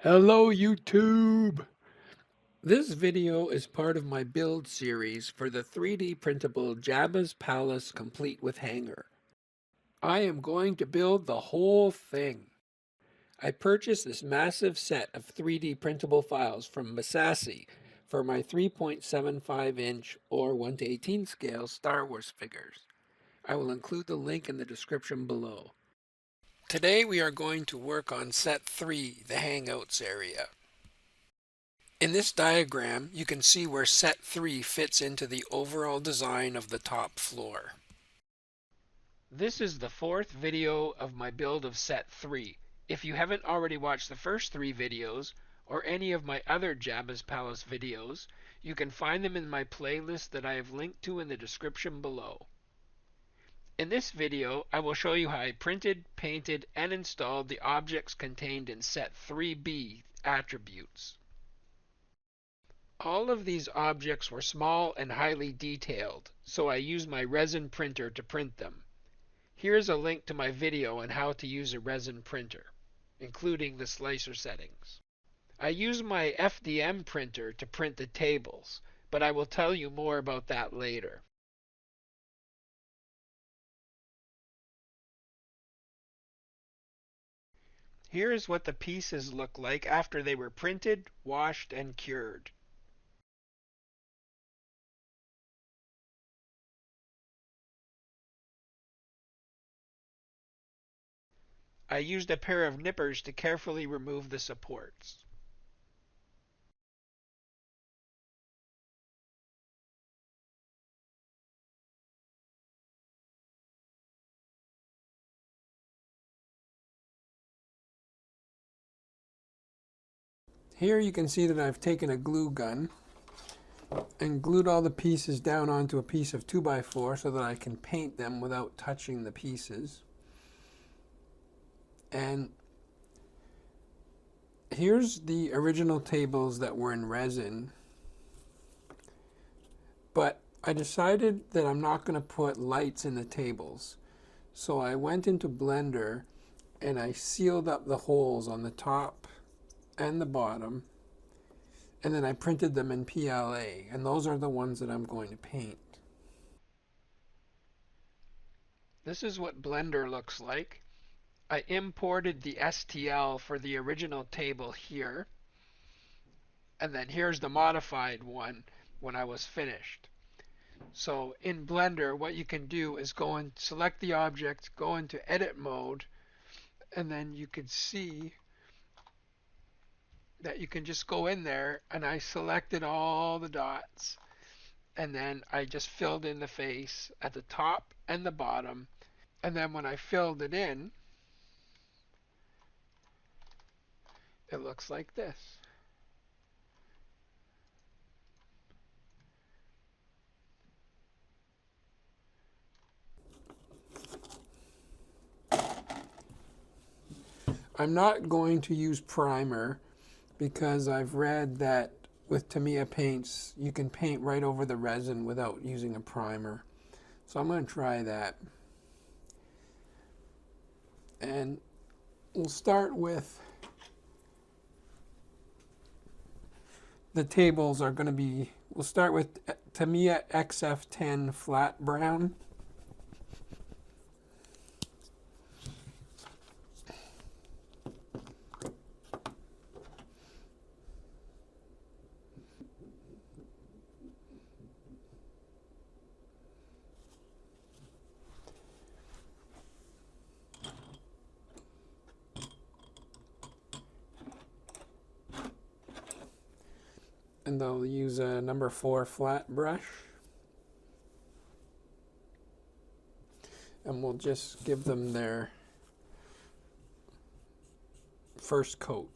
Hello YouTube! This video is part of my build series for the 3D printable Jabba's Palace complete with hangar. I am going to build the whole thing. I purchased this massive set of 3D printable files from Massassi for my 3.75-inch or 1:18 scale Star Wars figures. I will include the link in the description below. Today we are going to work on set 3, the Hangouts area. In this diagram, you can see where set 3 fits into the overall design of the top floor. This is the fourth video of my build of set 3. If you haven't already watched the first 3 videos, or any of my other Jabba's Palace videos, you can find them in my playlist that I have linked to in the description below. In this video, I will show you how I printed, painted, and installed the objects contained in set 3B attributes. All of these objects were small and highly detailed, so I used my resin printer to print them. Here is a link to my video on how to use a resin printer, including the slicer settings. I use my FDM printer to print the tables, but I will tell you more about that later. Here is what the pieces look like after they were printed, washed, and cured. I used a pair of nippers to carefully remove the supports. Here you can see that I've taken a glue gun and glued all the pieces down onto a piece of 2x4 so that I can paint them without touching the pieces. And here's the original tables that were in resin, but I decided that I'm not going to put lights in the tables. So I went into Blender and I sealed up the holes on the top and the bottom, and then I printed them in PLA, and those are the ones that I'm going to paint. This is what Blender looks like. I imported the STL for the original table here, and then here's the modified one when I was finished. So in Blender, what you can do is go and select the object, go into edit mode, and then you can see that you can just go in there, and I selected all the dots, and then I just filled in the face at the top and the bottom, and then when I filled it in, it looks like this. I'm not going to use primer because I've read that with Tamiya paints you can paint right over the resin without using a primer. So I'm going to try that. And we'll start with the tables are going to be, we'll start with Tamiya XF10 flat brown. And they'll use a number 4 flat brush. And we'll just give them their first coat.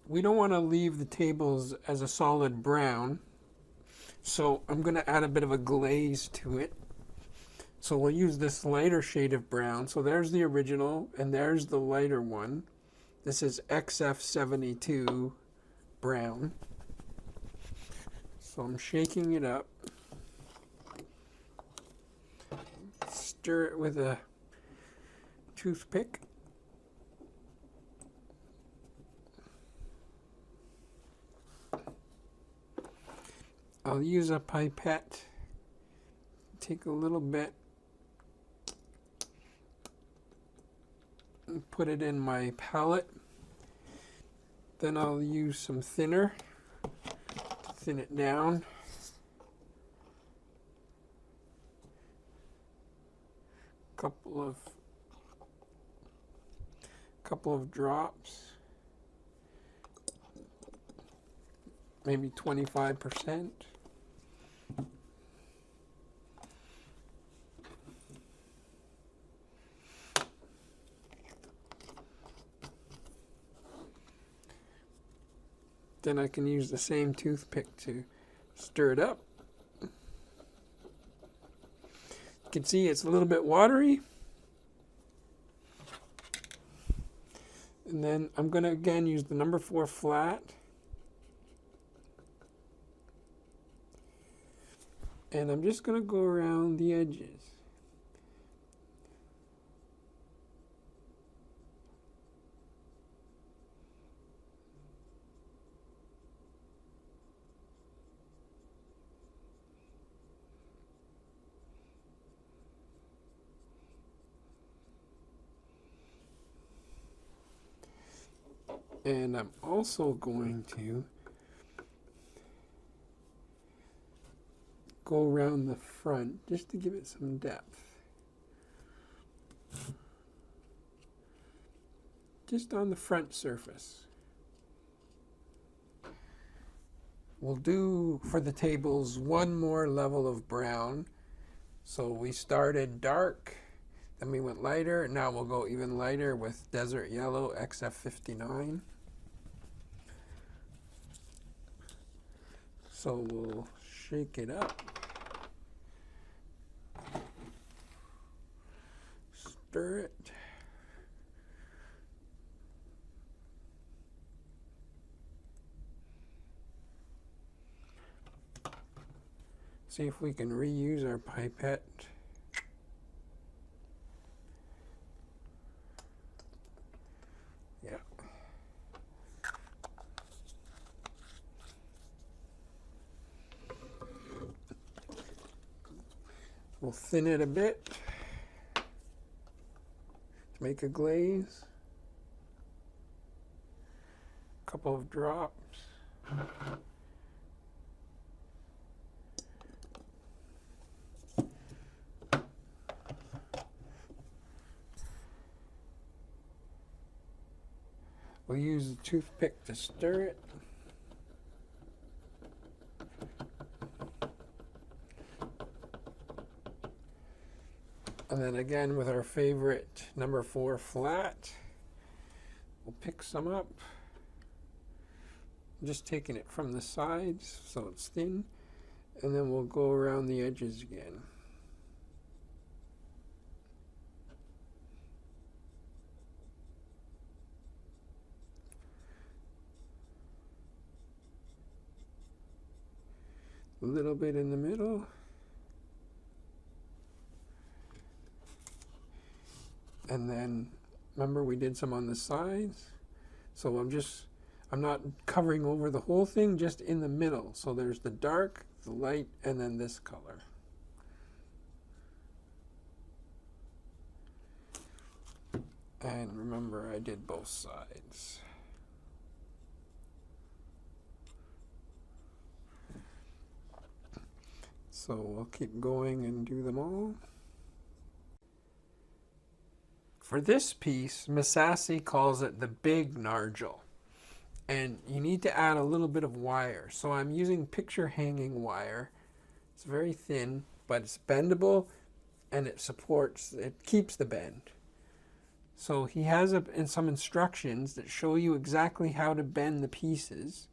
We don't want to leave the tables as a solid brown, so I'm going to add a bit of a glaze to it. So we'll use this lighter shade of brown. So there's the original, and there's the lighter one. This is XF72 brown. So I'm shaking it up. stir it with a toothpick. I'll use a pipette, take a little bit, and put it in my palette. Then I'll use some thinner to thin it down. Couple of drops, maybe 25%. Then I can use the same toothpick to stir it up. You can see it's a little bit watery. And then I'm going to again use the number 4 flat. And I'm just going to go around the edges. And I'm also going to go around the front just to give it some depth. Just on the front surface. We'll do for the tables one more level of brown. So we started dark, then we went lighter, now we'll go even lighter with Desert Yellow XF59. So we'll shake it up, stir it, see if we can reuse our pipette. Yeah. We'll thin it a bit to make a glaze. A couple of drops. We'll use a toothpick to stir it. And then again with our favorite number 4 flat, we'll pick some up. I'm just taking it from the sides so it's thin, and then we'll go around the edges again. A little bit in the middle. And then, remember we did some on the sides? So I'm not covering over the whole thing, just in the middle. So there's the dark, the light, and then this color. And remember, I did both sides. So we'll keep going and do them all. For this piece, Massassi calls it the big nargile. And you need to add a little bit of wire. So I'm using picture hanging wire. It's very thin, but it's bendable and it keeps the bend. So he has some instructions that show you exactly how to bend the pieces.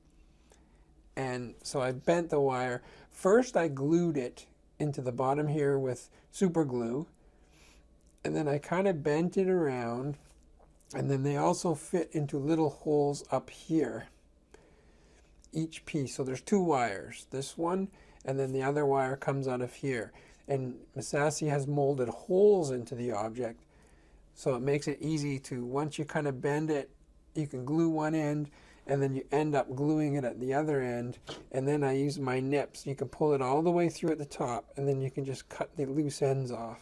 And so I bent the wire. First I glued it into the bottom here with super glue. And then I kind of bent it around, and then they also fit into little holes up here, each piece. So there's 2 wires, this one, and then the other wire comes out of here. And Massassi has molded holes into the object, so it makes it easy to, once you kind of bend it, you can glue one end, and then you end up gluing it at the other end. And then I use my nips. You can pull it all the way through at the top, and then you can just cut the loose ends off.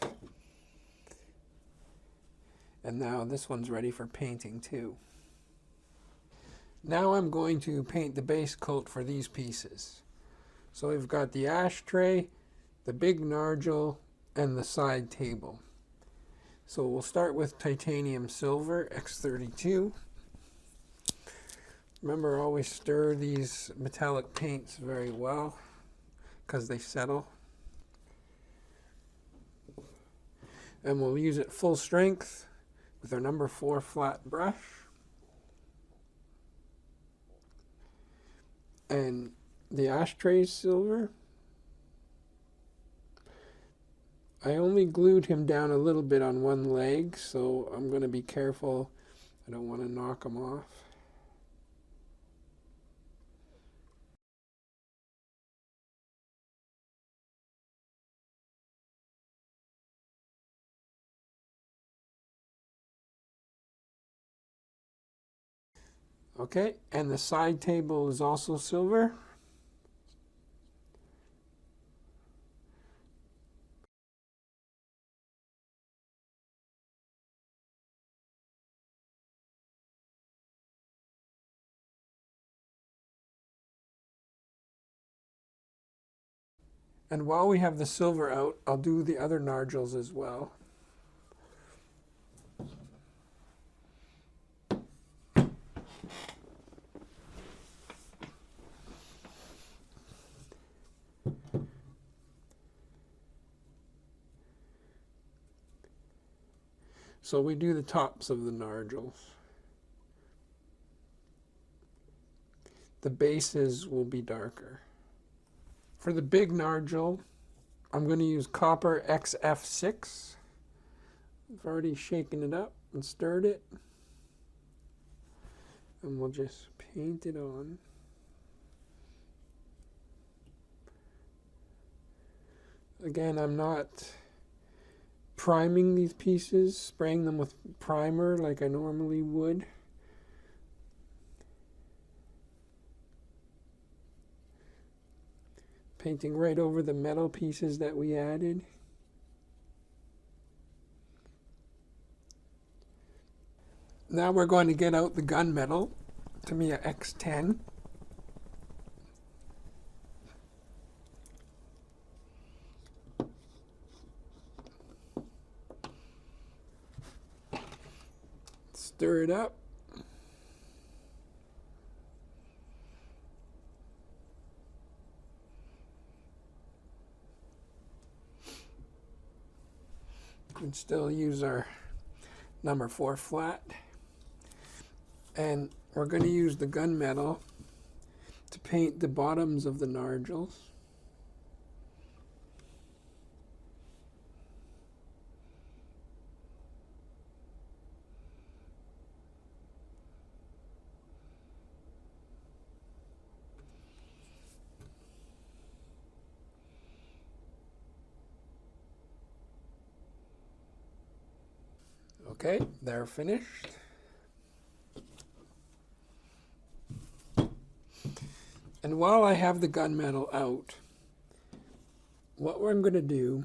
And now this one's ready for painting too. Now I'm going to paint the base coat for these pieces. So we've got the ashtray, the big nargile, and the side table. So we'll start with titanium silver X32. Remember, always stir these metallic paints very well because they settle. And we'll use it full strength with our number 4 flat brush. And the ashtray silver, I only glued him down a little bit on one leg, so I'm going to be careful. I don't want to knock him off. Okay, and the side table is also silver. And while we have the silver out, I'll do the other nargiles as well. So we do the tops of the nargiles. The bases will be darker. For the big nargile, I'm going to use copper XF6. I've already shaken it up and stirred it. And we'll just paint it on. Again, I'm not priming these pieces, spraying them with primer like I normally would. Painting right over the metal pieces that we added. Now we're going to get out the gunmetal, Tamiya X10. Stir it up. We can still use our number 4 flat. And we're going to use the gunmetal to paint the bottoms of the nargiles. Okay, they're finished. And while I have the gunmetal out, what I'm going to do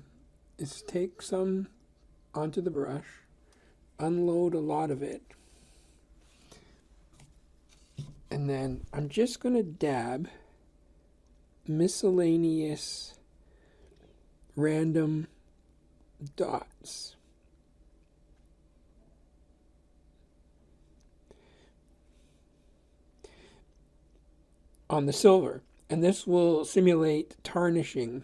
is take some onto the brush, unload a lot of it, and then I'm just going to dab miscellaneous random dots. On the silver, and this will simulate tarnishing.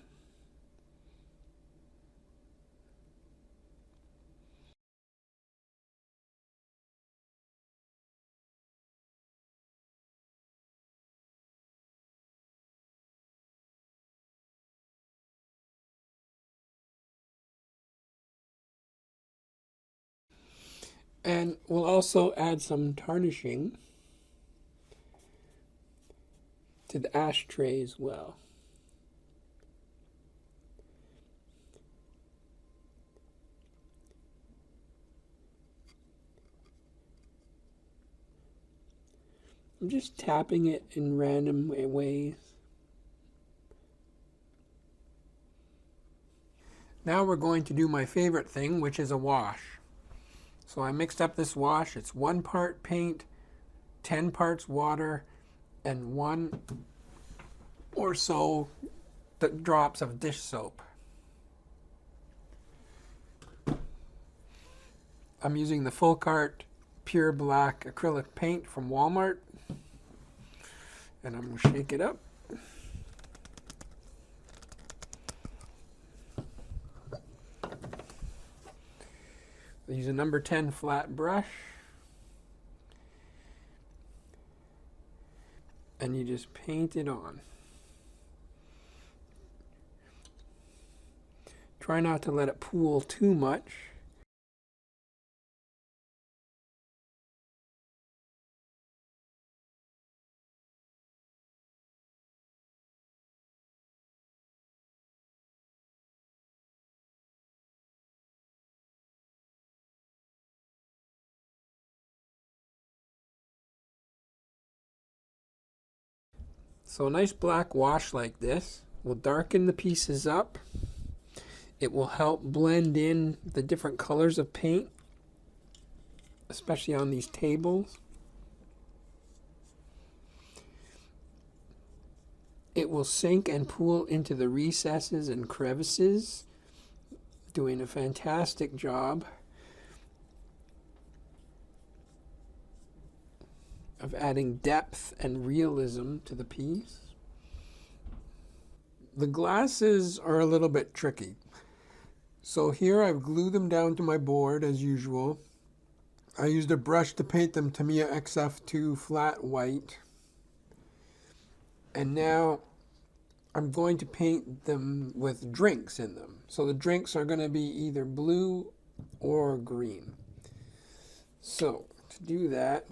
And we'll also add some tarnishing to the ashtray as well. I'm just tapping it in random ways. Now we're going to do my favorite thing, which is a wash. So I mixed up this wash. It's 1 part paint, 10 parts water, and 1 or so drops of dish soap. I'm using the Full Cart Pure Black acrylic paint from Walmart, and I'm going to shake it up. I use a number 10 flat brush, and you just paint it on. Try not to let it pool too much. So a nice black wash like this will darken the pieces up. It will help blend in the different colors of paint, especially on these tables. It will sink and pool into the recesses and crevices, doing a fantastic job of adding depth and realism to the piece. The glasses are a little bit tricky. So here I've glued them down to my board as usual. I used a brush to paint them Tamiya XF2 flat white. And now I'm going to paint them with drinks in them. So the drinks are going to be either blue or green. So to do that,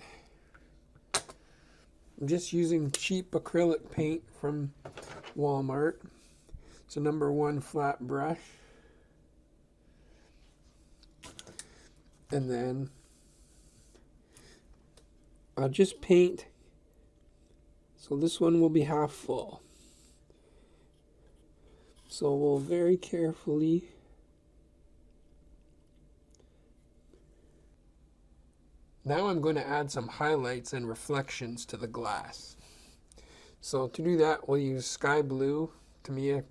I'm just using cheap acrylic paint from Walmart. It's a number 1 flat brush. And then I'll just paint. So this one will be half full. So we'll very carefully now I'm going to add some highlights and reflections to the glass. So to do that, we'll use sky blue, Tamiya.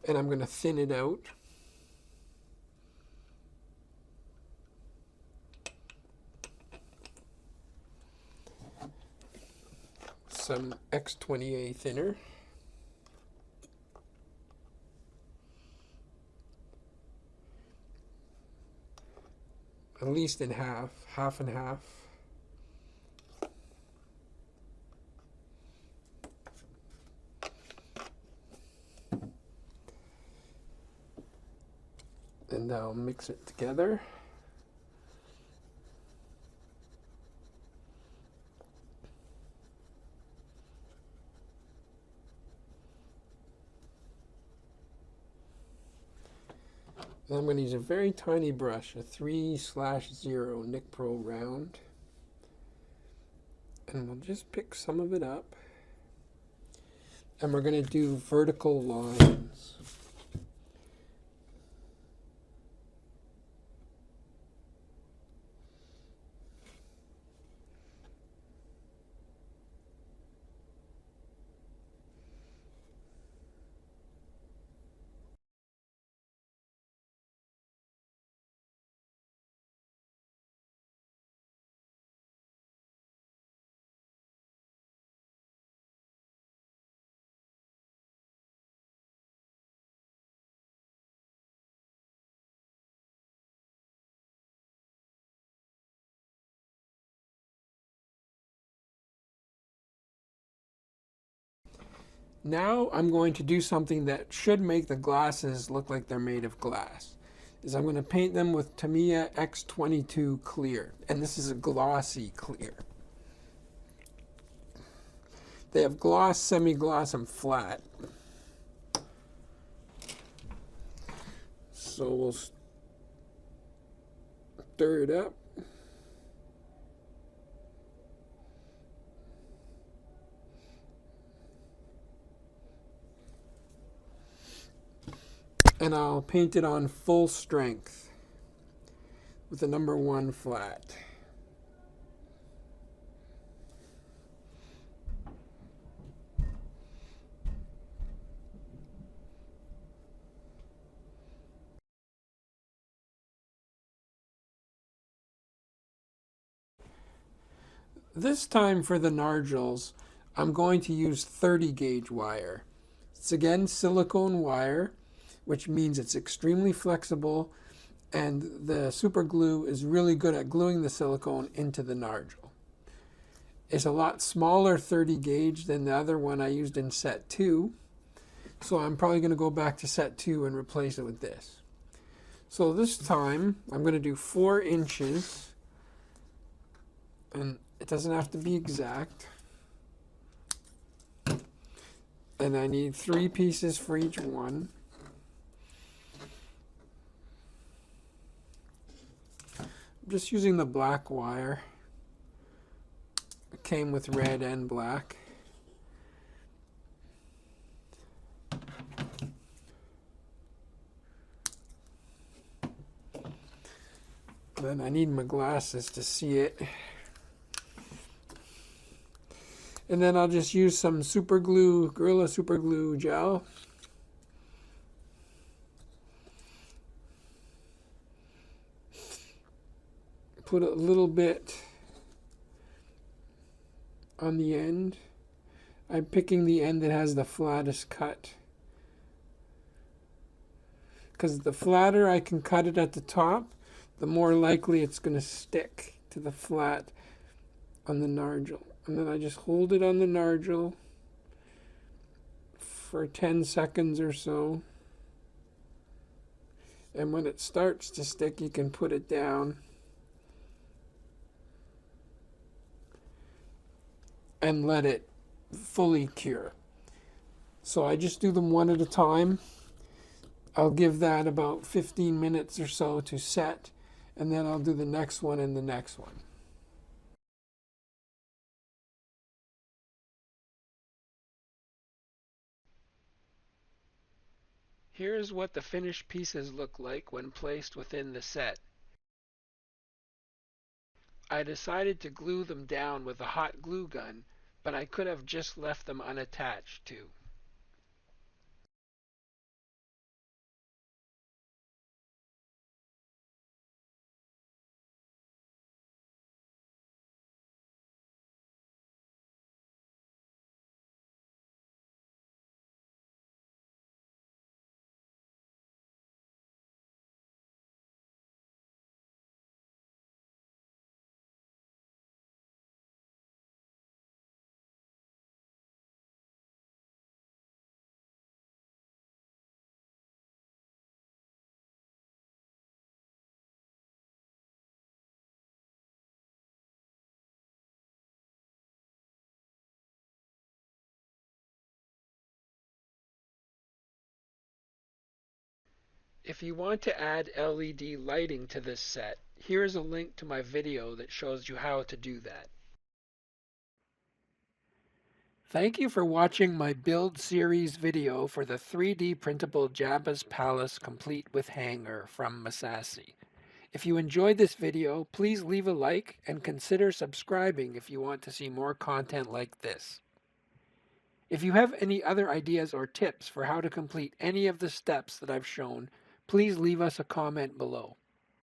And I'm going to thin it out. Some X20A thinner. At least in half and half. And I'll mix it together. And I'm going to use a very tiny brush, a 3/0 Nick Pro round. And we'll just pick some of it up. And we're going to do vertical lines. Now I'm going to do something that should make the glasses look like they're made of glass. Is I'm going to paint them with Tamiya X22 clear. And this is a glossy clear. They have gloss, semi-gloss, and flat. So we'll stir it up. And I'll paint it on full strength with the number 1 flat. This time for the Nargils, I'm going to use 30 gauge wire. It's again silicone wire, which means it's extremely flexible, and the super glue is really good at gluing the silicone into the Nargil. It's a lot smaller 30 gauge than the other one I used in set 2, so I'm probably going to go back to set 2 and replace it with this. So this time I'm going to do 4 inches, and it doesn't have to be exact. And I need 3 pieces for each one. I'm just using the black wire. It came with red and black. Then I need my glasses to see it. And then I'll just use some super glue, Gorilla Super Glue gel. Put a little bit on the end. I'm picking the end that has the flattest cut, because the flatter I can cut it at the top, the more likely it's going to stick to the flat on the Nargil. And then I just hold it on the Nargil for 10 seconds or so. And when it starts to stick, you can put it down and let it fully cure. So I just do them one at a time. I'll give that about 15 minutes or so to set, and then I'll do the next one and the next one. Here's what the finished pieces look like when placed within the set. I decided to glue them down with a hot glue gun, but I could have just left them unattached too. If you want to add LED lighting to this set, here is a link to my video that shows you how to do that. Thank you for watching my build series video for the 3D printable Jabba's Palace complete with hanger from Massassi. If you enjoyed this video, please leave a like and consider subscribing if you want to see more content like this. If you have any other ideas or tips for how to complete any of the steps that I've shown, please leave us a comment below.